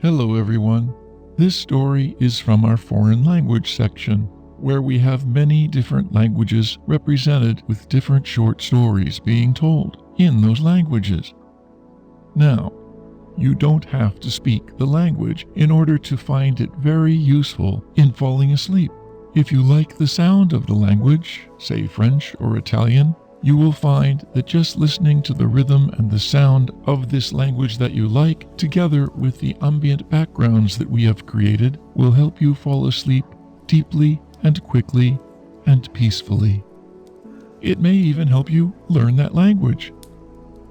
Hello, everyone. This story is from our foreign language section, where we have many different languages represented with different short stories being told in those languages. Now, you don't have to speak the language in order to find it very useful in falling asleep. If you like the sound of the language, say French or Italian, you will find that just listening to the rhythm and the sound of this language that you like, together with the ambient backgrounds that we have created, will help you fall asleep deeply and quickly and peacefully. It may even help you learn that language.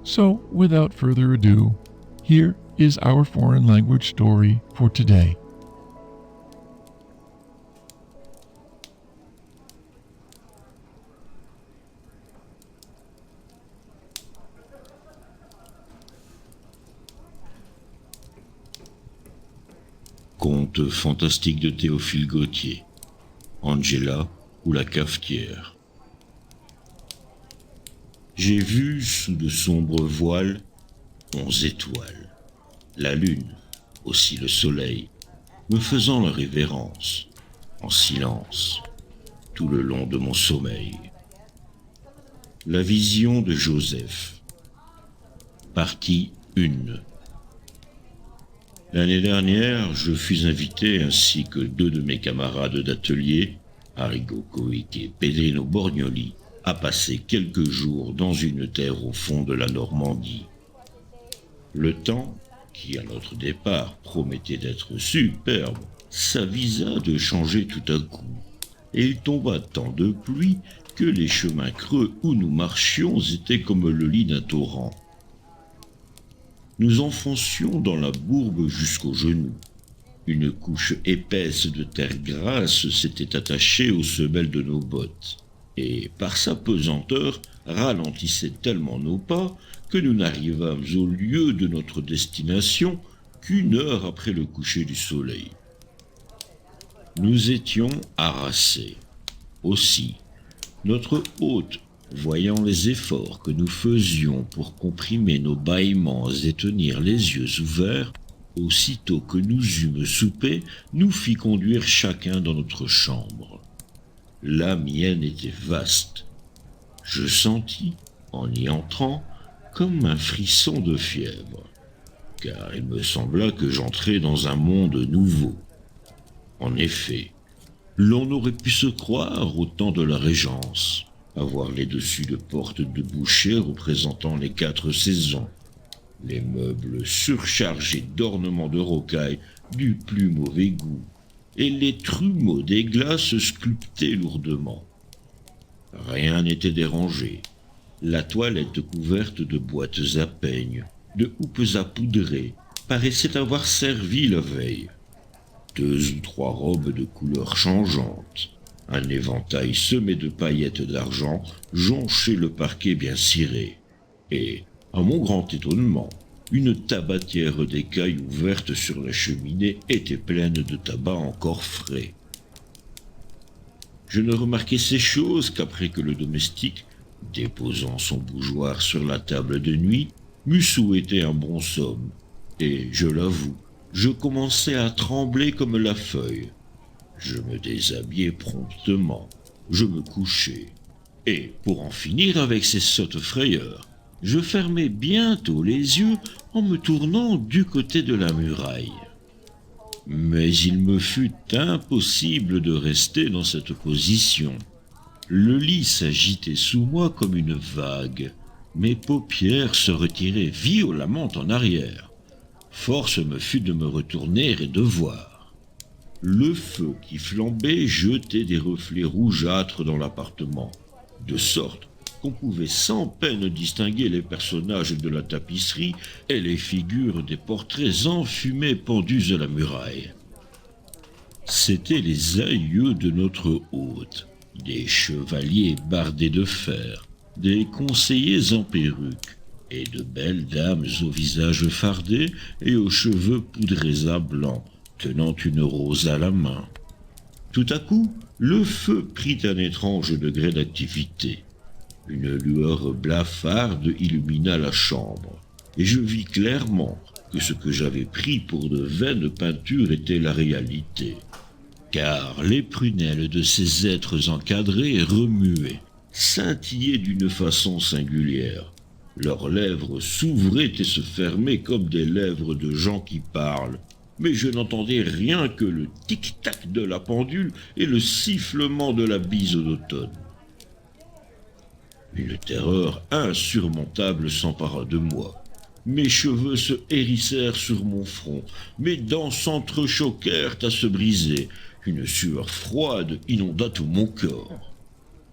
So, without further ado, here is our foreign language story for today. Conte fantastique de Théophile Gautier, Angela ou la cafetière. J'ai vu sous de sombres voiles 11 étoiles, la lune, aussi le soleil, me faisant la révérence, en silence, tout le long de mon sommeil. La vision de Joseph. Partie 1. L'année dernière, je fus invité, ainsi que 2 de mes camarades d'atelier, Arrigo Coic et Pedrino Borgnoli, à passer quelques jours dans une terre au fond de la Normandie. Le temps, qui à notre départ promettait d'être superbe, s'avisa de changer tout à coup, et il tomba tant de pluie que les chemins creux où nous marchions étaient comme le lit d'un torrent. Nous enfoncions dans la bourbe jusqu'aux genoux. Une couche épaisse de terre grasse s'était attachée aux semelles de nos bottes, et par sa pesanteur ralentissait tellement nos pas que nous n'arrivâmes au lieu de notre destination qu'1 heure après le coucher du soleil. Nous étions harassés. Aussi, notre hôte, voyant les efforts que nous faisions pour comprimer nos bâillements et tenir les yeux ouverts, aussitôt que nous eûmes soupé, nous fit conduire chacun dans notre chambre. La mienne était vaste. Je sentis, en y entrant, comme un frisson de fièvre, car il me sembla que j'entrais dans un monde nouveau. En effet, l'on aurait pu se croire au temps de la Régence, à voir les dessus de portes de boucher représentant les 4 saisons, les meubles surchargés d'ornements de rocaille du plus mauvais goût, et les trumeaux des glaces sculptés lourdement. Rien n'était dérangé. La toilette couverte de boîtes à peignes, de houppes à poudrer, paraissait avoir servi la veille. 2 ou 3 robes de couleurs changeantes, un éventail semé de paillettes d'argent jonchait le parquet bien ciré, et, à mon grand étonnement, une tabatière d'écailles ouverte sur la cheminée était pleine de tabac encore frais. Je ne remarquai ces choses qu'après que le domestique, déposant son bougeoir sur la table de nuit, m'eut souhaité un bon somme, et, je l'avoue, je commençai à trembler comme la feuille. Je me déshabillai promptement, je me couchai, et, pour en finir avec ces sottes frayeurs, je fermai bientôt les yeux en me tournant du côté de la muraille. Mais il me fut impossible de rester dans cette position. Le lit s'agitait sous moi comme une vague, mes paupières se retiraient violemment en arrière. Force me fut de me retourner et de voir. Le feu qui flambait jetait des reflets rougeâtres dans l'appartement, de sorte qu'on pouvait sans peine distinguer les personnages de la tapisserie et les figures des portraits enfumés pendus à la muraille. C'étaient les aïeux de notre hôte, des chevaliers bardés de fer, des conseillers en perruque, et de belles dames au visage fardé et aux cheveux poudrés à blanc, tenant une rose à la main. Tout à coup, le feu prit un étrange degré d'activité. Une lueur blafarde illumina la chambre, et je vis clairement que ce que j'avais pris pour de vaines peintures était la réalité. Car les prunelles de ces êtres encadrés remuaient, scintillaient d'une façon singulière. Leurs lèvres s'ouvraient et se fermaient comme des lèvres de gens qui parlent, mais je n'entendais rien que le tic-tac de la pendule et le sifflement de la bise d'automne. Une terreur insurmontable s'empara de moi. Mes cheveux se hérissèrent sur mon front, mes dents s'entrechoquèrent à se briser, une sueur froide inonda tout mon corps.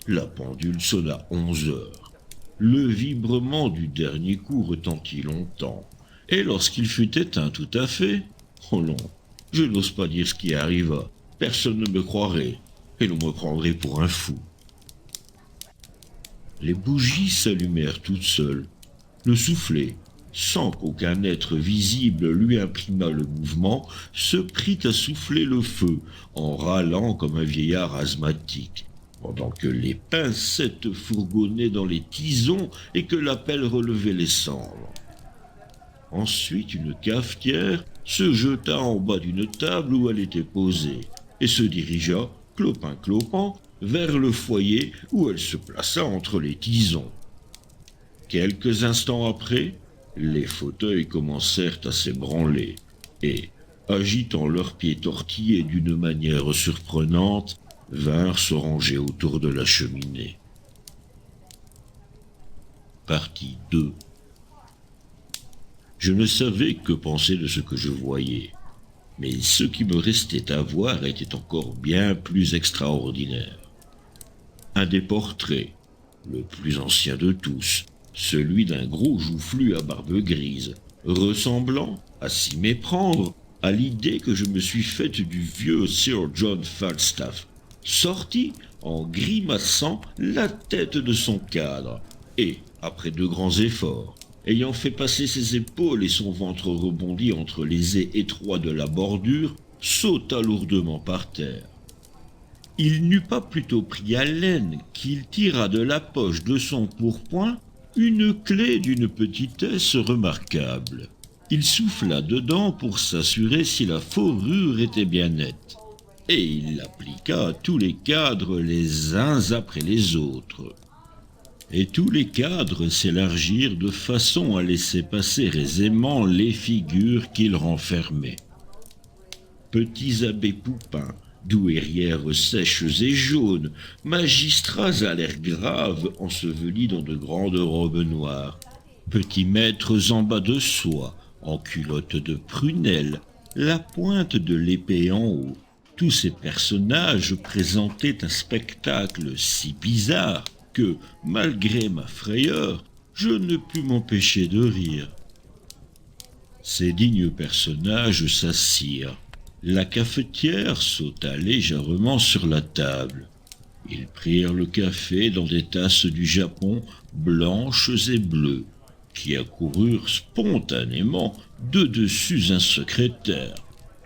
La pendule sonna 11 heures. Le vibrement du dernier coup retentit longtemps, et lorsqu'il fut éteint tout à fait, oh non, je n'ose pas dire ce qui arriva, personne ne me croirait, et l'on me prendrait pour un fou. Les bougies s'allumèrent toutes seules. Le soufflet, sans qu'aucun être visible lui imprimât le mouvement, se prit à souffler le feu, en râlant comme un vieillard asthmatique, pendant que les pincettes fourgonnaient dans les tisons et que la pelle relevait les cendres. Ensuite, une cafetière se jeta en bas d'une table où elle était posée, et se dirigea, clopin-clopant, vers le foyer où elle se plaça entre les tisons. Quelques instants après, les fauteuils commencèrent à s'ébranler, et, agitant leurs pieds tortillés d'une manière surprenante, vinrent se ranger autour de la cheminée. Partie 2. Je ne savais que penser de ce que je voyais, mais ce qui me restait à voir était encore bien plus extraordinaire. Un des portraits, le plus ancien de tous, celui d'un gros joufflu à barbe grise, ressemblant, à s'y méprendre, à l'idée que je me suis faite du vieux Sir John Falstaff, sortit en grimaçant la tête de son cadre, et, après de grands efforts, ayant fait passer ses épaules et son ventre rebondi entre les ais étroits de la bordure, sauta lourdement par terre. Il n'eut pas plutôt pris haleine qu'il tira de la poche de son pourpoint une clé d'une petitesse remarquable. Il souffla dedans pour s'assurer si la fourrure était bien nette, et il l'appliqua à tous les cadres les uns après les autres. Et tous les cadres s'élargirent de façon à laisser passer aisément les figures qu'ils renfermaient. Petits abbés poupins, douairières sèches et jaunes, magistrats à l'air grave ensevelis dans de grandes robes noires, petits maîtres en bas de soie, en culottes de prunelle, la pointe de l'épée en haut, tous ces personnages présentaient un spectacle si bizarre que, malgré ma frayeur, je ne pus m'empêcher de rire. Ces dignes personnages s'assirent. La cafetière sauta légèrement sur la table. Ils prirent le café dans des tasses du Japon blanches et bleues, qui accoururent spontanément de dessus un secrétaire,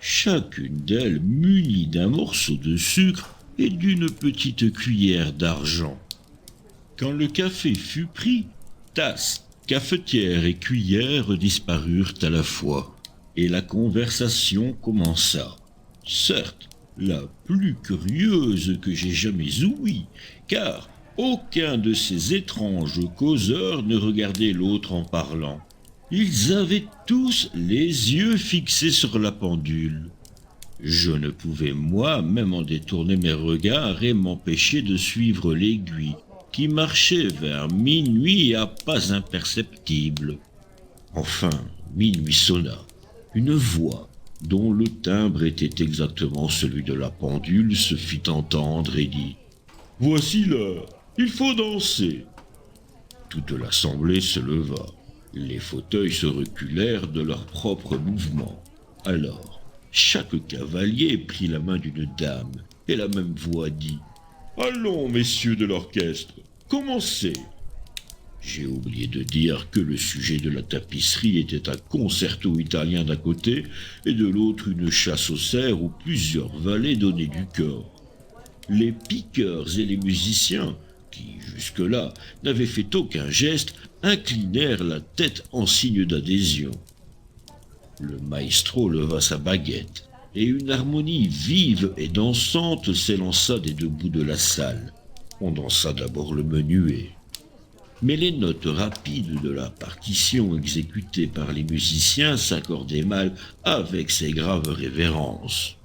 chacune d'elles munie d'un morceau de sucre et d'une petite cuillère d'argent. Quand le café fut pris, tasse, cafetière et cuillère disparurent à la fois, et la conversation commença. Certes, la plus curieuse que j'aie jamais ouïe, car aucun de ces étranges causeurs ne regardait l'autre en parlant. Ils avaient tous les yeux fixés sur la pendule. Je ne pouvais moi-même en détourner mes regards et m'empêcher de suivre l'aiguille, qui marchait vers minuit à pas imperceptibles. Enfin, minuit sonna. Une voix, dont le timbre était exactement celui de la pendule, se fit entendre et dit « Voici l'heure, il faut danser !» Toute l'assemblée se leva. Les fauteuils se reculèrent de leur propre mouvement. Alors, chaque cavalier prit la main d'une dame, et la même voix dit « Allons, messieurs de l'orchestre, commencez !» J'ai oublié de dire que le sujet de la tapisserie était un concerto italien d'un côté et de l'autre une chasse aux cerfs où plusieurs valets donnaient du corps. Les piqueurs et les musiciens, qui jusque-là n'avaient fait aucun geste, inclinèrent la tête en signe d'adhésion. Le maestro leva sa baguette, et une harmonie vive et dansante s'élança des deux bouts de la salle. On dansa d'abord le menuet. Mais les notes rapides de la partition exécutée par les musiciens s'accordaient mal avec ces graves révérences.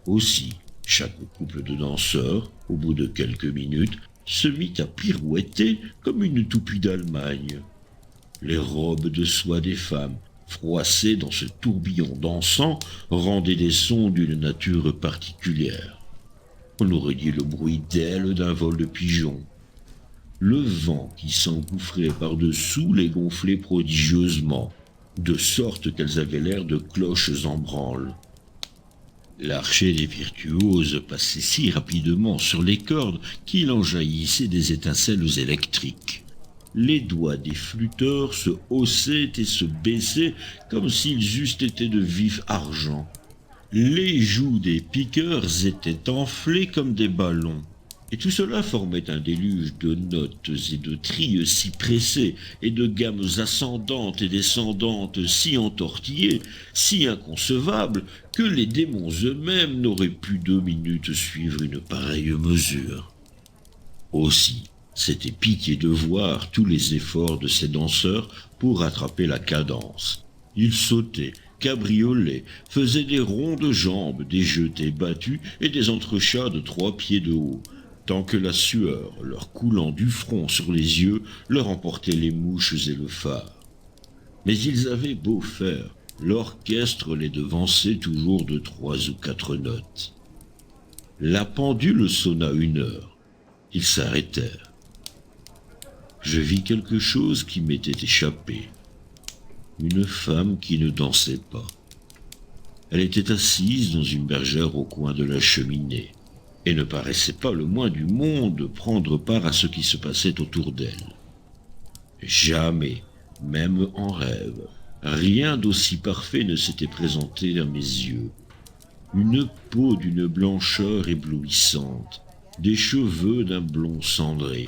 Aussi, chaque couple de danseurs, au bout de quelques minutes, se mit à pirouetter comme une toupie d'Allemagne. Les robes de soie des femmes, froissées dans ce tourbillon dansant, rendaient des sons d'une nature particulière. On aurait dit le bruit d'ailes d'un vol de pigeons. Le vent qui s'engouffrait par-dessous les gonflait prodigieusement, de sorte qu'elles avaient l'air de cloches en branle. L'archet des virtuoses passait si rapidement sur les cordes qu'il en jaillissait des étincelles électriques. Les doigts des flûteurs se haussaient et se baissaient comme s'ils eussent été de vif argent. Les joues des piqueurs étaient enflées comme des ballons. Et tout cela formait un déluge de notes et de trilles si pressés et de gammes ascendantes et descendantes si entortillées, si inconcevables, que les démons eux-mêmes n'auraient pu 2 minutes suivre une pareille mesure. Aussi, c'était pitié de voir tous les efforts de ces danseurs pour rattraper la cadence. Ils sautaient, cabriolaient, faisaient des ronds de jambes, des jetés battus et des entrechats de 3 pieds de haut, tant que la sueur, leur coulant du front sur les yeux, leur emportait les mouches et le phare. Mais ils avaient beau faire, l'orchestre les devançait toujours de 3 ou 4 notes. La pendule sonna 1 heure. Ils s'arrêtèrent. Je vis quelque chose qui m'était échappé. Une femme qui ne dansait pas. Elle était assise dans une bergère au coin de la cheminée, et ne paraissait pas le moins du monde prendre part à ce qui se passait autour d'elle. Jamais, même en rêve, rien d'aussi parfait ne s'était présenté à mes yeux. Une peau d'une blancheur éblouissante, des cheveux d'un blond cendré,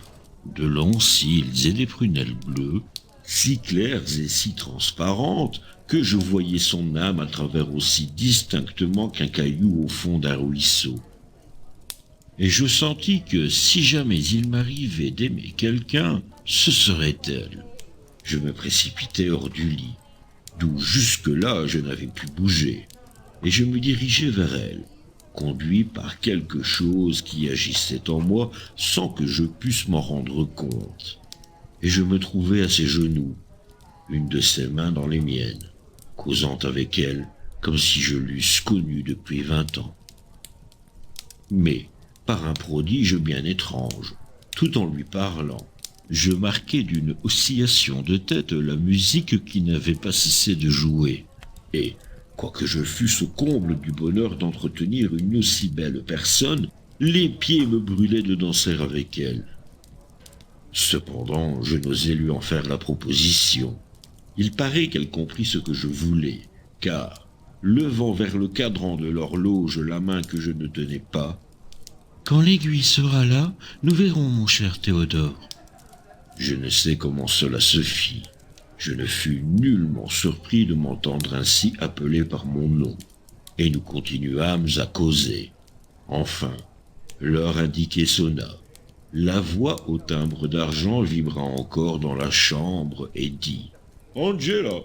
de longs cils et des prunelles bleues, si claires et si transparentes que je voyais son âme à travers aussi distinctement qu'un caillou au fond d'un ruisseau. Et je sentis que si jamais il m'arrivait d'aimer quelqu'un, ce serait elle. Je me précipitai hors du lit, d'où jusque-là je n'avais pu bouger, et je me dirigeai vers elle, conduit par quelque chose qui agissait en moi sans que je pusse m'en rendre compte. Et je me trouvai à ses genoux, une de ses mains dans les miennes, causant avec elle comme si je l'eusse connue depuis 20 ans. Mais, par un prodige bien étrange, tout en lui parlant, je marquai d'une oscillation de tête la musique qui n'avait pas cessé de jouer, et, quoique je fusse au comble du bonheur d'entretenir une aussi belle personne, les pieds me brûlaient de danser avec elle. Cependant, je n'osais lui en faire la proposition. Il paraît qu'elle comprit ce que je voulais, car, levant vers le cadran de l'horloge la main que je ne tenais pas, « Quand l'aiguille sera là, nous verrons, mon cher Théodore. » Je ne sais comment cela se fit. Je ne fus nullement surpris de m'entendre ainsi appelé par mon nom, et nous continuâmes à causer. Enfin, l'heure indiquée sonna. La voix au timbre d'argent vibra encore dans la chambre et dit « Angela,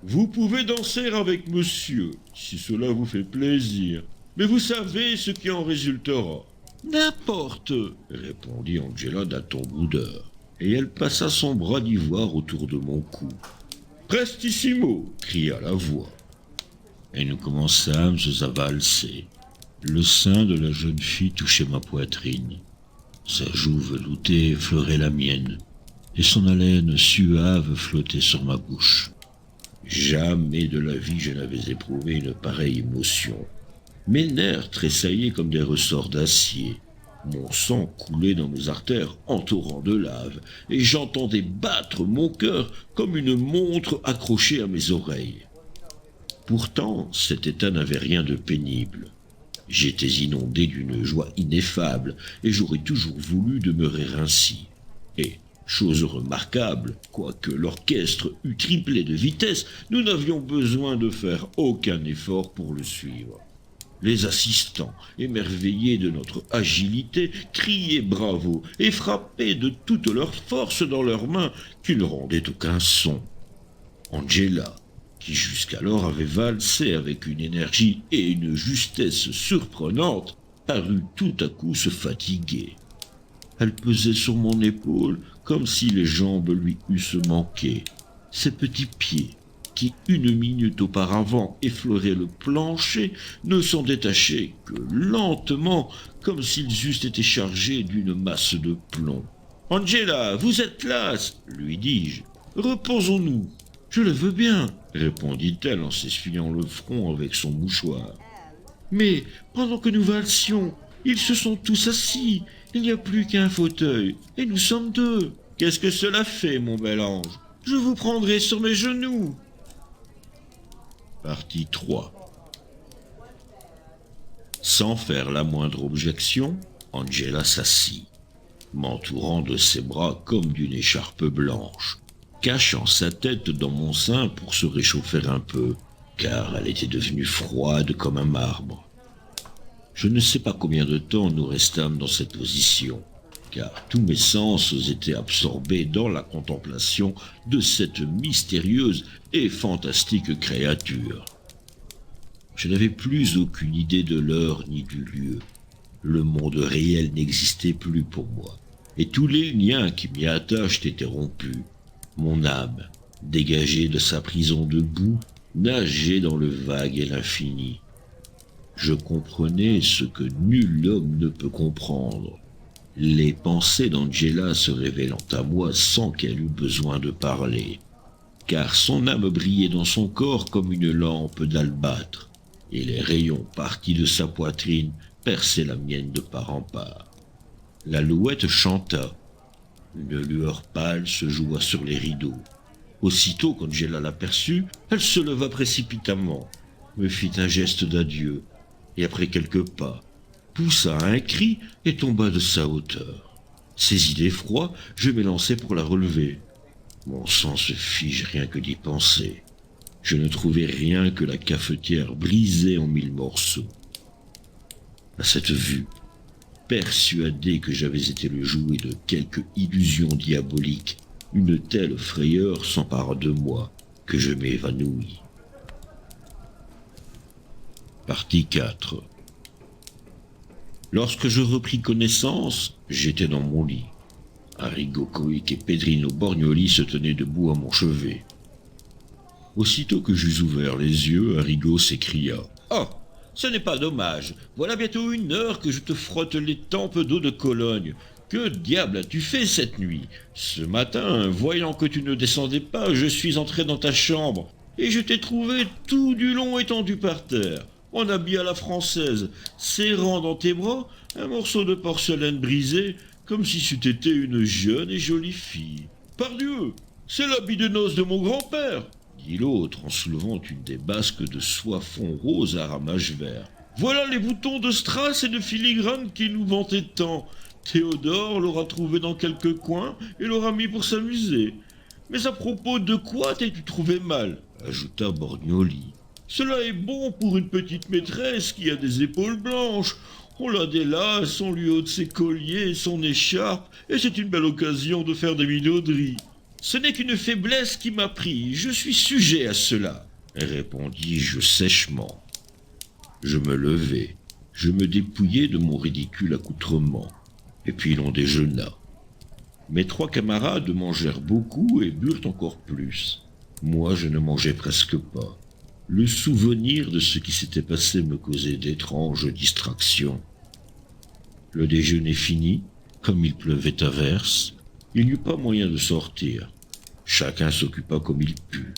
vous pouvez danser avec monsieur, si cela vous fait plaisir, mais vous savez ce qui en résultera. »« N'importe, » répondit Angela d'un ton boudeur, et elle passa son bras d'ivoire autour de mon cou. « Prestissimo » cria la voix. Et nous commençâmes à valser. Le sein de la jeune fille touchait ma poitrine. Sa joue veloutée effleurait la mienne, et son haleine suave flottait sur ma bouche. Jamais de la vie je n'avais éprouvé une pareille émotion. Mes nerfs tressaillaient comme des ressorts d'acier. Mon sang coulait dans mes artères en torrent de lave, et j'entendais battre mon cœur comme une montre accrochée à mes oreilles. Pourtant, cet état n'avait rien de pénible. J'étais inondé d'une joie ineffable, et j'aurais toujours voulu demeurer ainsi. Et, Chose remarquable, quoique l'orchestre eût triplé de vitesse, nous n'avions besoin de faire aucun effort pour le suivre. Les assistants, émerveillés de notre agilité, criaient bravo et frappaient de toute leur force dans leurs mains qui ne rendaient aucun son. Angela, qui jusqu'alors avait valsé avec une énergie et une justesse surprenantes, parut tout à coup se fatiguer. Elle pesait sur mon épaule comme si les jambes lui eussent manqué. Ses petits pieds, qui une minute auparavant effleuraient le plancher, ne s'en détachaient que lentement, comme s'ils eussent été chargés d'une masse de plomb. « Angela, vous êtes lasse, lui dis-je. Reposons-nous. »« Je le veux bien, » répondit-elle en s'essuyant le front avec son mouchoir. « Mais pendant que nous valsions, ils se sont tous assis. Il n'y a plus qu'un fauteuil, et nous sommes deux. Qu'est-ce que cela fait, mon bel ange? Je vous prendrai sur mes genoux. » Partie 3. Sans faire la moindre objection, Angela s'assit, m'entourant de ses bras comme d'une écharpe blanche, cachant sa tête dans mon sein pour se réchauffer un peu, car elle était devenue froide comme un marbre. Je ne sais pas combien de temps nous restâmes dans cette position, car tous mes sens étaient absorbés dans la contemplation de cette mystérieuse et fantastique créature. Je n'avais plus aucune idée de l'heure ni du lieu. Le monde réel n'existait plus pour moi, et tous les liens qui m'y attachent étaient rompus. Mon âme, dégagée de sa prison de boue, nageait dans le vague et l'infini. Je comprenais ce que nul homme ne peut comprendre. Les pensées d'Angela se révélant à moi sans qu'elle eût besoin de parler, car son âme brillait dans son corps comme une lampe d'albâtre, et les rayons partis de sa poitrine perçaient la mienne de part en part. L'alouette chanta. Une lueur pâle se joua sur les rideaux. Aussitôt qu'Angela l'aperçut, elle se leva précipitamment, me fit un geste d'adieu, et après quelques pas, poussa un cri et tomba de sa hauteur. Saisi d'effroi, je m'élançai pour la relever. Mon sang se fige rien que d'y penser. Je ne trouvais rien que la cafetière brisée en 1000 morceaux. À cette vue, persuadé que j'avais été le jouet de quelque illusion diabolique, une telle frayeur s'empara de moi que je m'évanouis. Partie 4. Lorsque je repris connaissance, j'étais dans mon lit. Arrigo Cohic et Pedrino Borgnoli se tenaient debout à mon chevet. Aussitôt que j'eus ouvert les yeux, Arrigo s'écria « Oh, ce n'est pas dommage. Voilà bientôt 1 heure que je te frotte les tempes d'eau de Cologne. Que diable as-tu fait cette nuit? Ce matin, voyant que tu ne descendais pas, je suis entré dans ta chambre et je t'ai trouvé tout du long étendu par terre, en habit à la française, serrant dans tes bras un morceau de porcelaine brisé, comme si c'eût été une jeune et jolie fille. Pardieu, c'est l'habit de noces de mon grand-père, dit l'autre en soulevant une des basques de soie fond rose à ramages verts. Voilà les boutons de strass et de filigrane qui nous vantaient tant. Théodore l'aura trouvé dans quelque coin et l'aura mis pour s'amuser. Mais à propos de quoi t'es-tu trouvé mal? Ajouta Borgnoli. Cela est bon pour une petite maîtresse qui a des épaules blanches. On la délace, on lui ôte ses colliers et son écharpe, et c'est une belle occasion de faire des minauderies. Ce n'est qu'une faiblesse qui m'a pris, je suis sujet à cela, répondis-je sèchement. Je me levai, je me dépouillai de mon ridicule accoutrement, et puis l'on déjeuna. Mes 3 camarades mangèrent beaucoup et burent encore plus. Moi, je ne mangeais presque pas. Le souvenir de ce qui s'était passé me causait d'étranges distractions. Le déjeuner fini, comme il pleuvait à verse, il n'y eut pas moyen de sortir. Chacun s'occupa comme il put.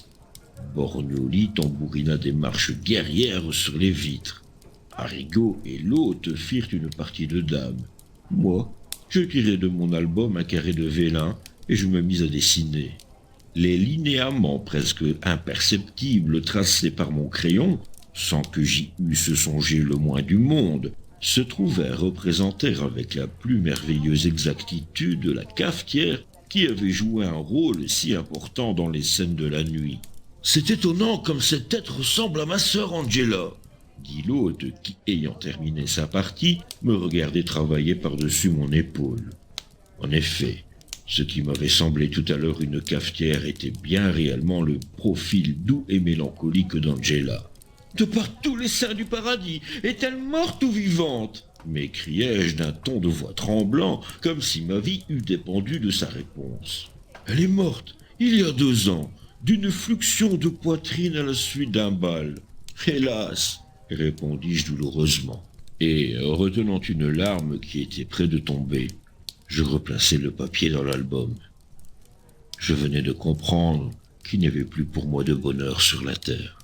Borgnoli tambourina des marches guerrières sur les vitres. Arrigo et l'hôte firent une partie de dames. Moi, je tirai de mon album un carré de vélin et je me mis à dessiner. Les linéaments presque imperceptibles tracés par mon crayon, sans que j'y eusse songé le moins du monde, se trouvèrent représenter avec la plus merveilleuse exactitude la cafetière qui avait joué un rôle si important dans les scènes de la nuit. C'est étonnant comme cette tête ressemble à ma sœur Angela, dit l'hôte qui, ayant terminé sa partie, me regardait travailler par-dessus mon épaule. En effet, ce qui m'avait semblé tout à l'heure une cafetière était bien réellement le profil doux et mélancolique d'Angela. « De par tous les saints du paradis, est-elle morte ou vivante ?» m'écriai-je d'un ton de voix tremblant, comme si ma vie eût dépendu de sa réponse. « Elle est morte, il y a 2 ans, d'une fluxion de poitrine à la suite d'un bal. Hélas !» répondis-je douloureusement. Et, retenant une larme qui était près de tomber, je replaçai le papier dans l'album. Je venais de comprendre qu'il n'y avait plus pour moi de bonheur sur la terre.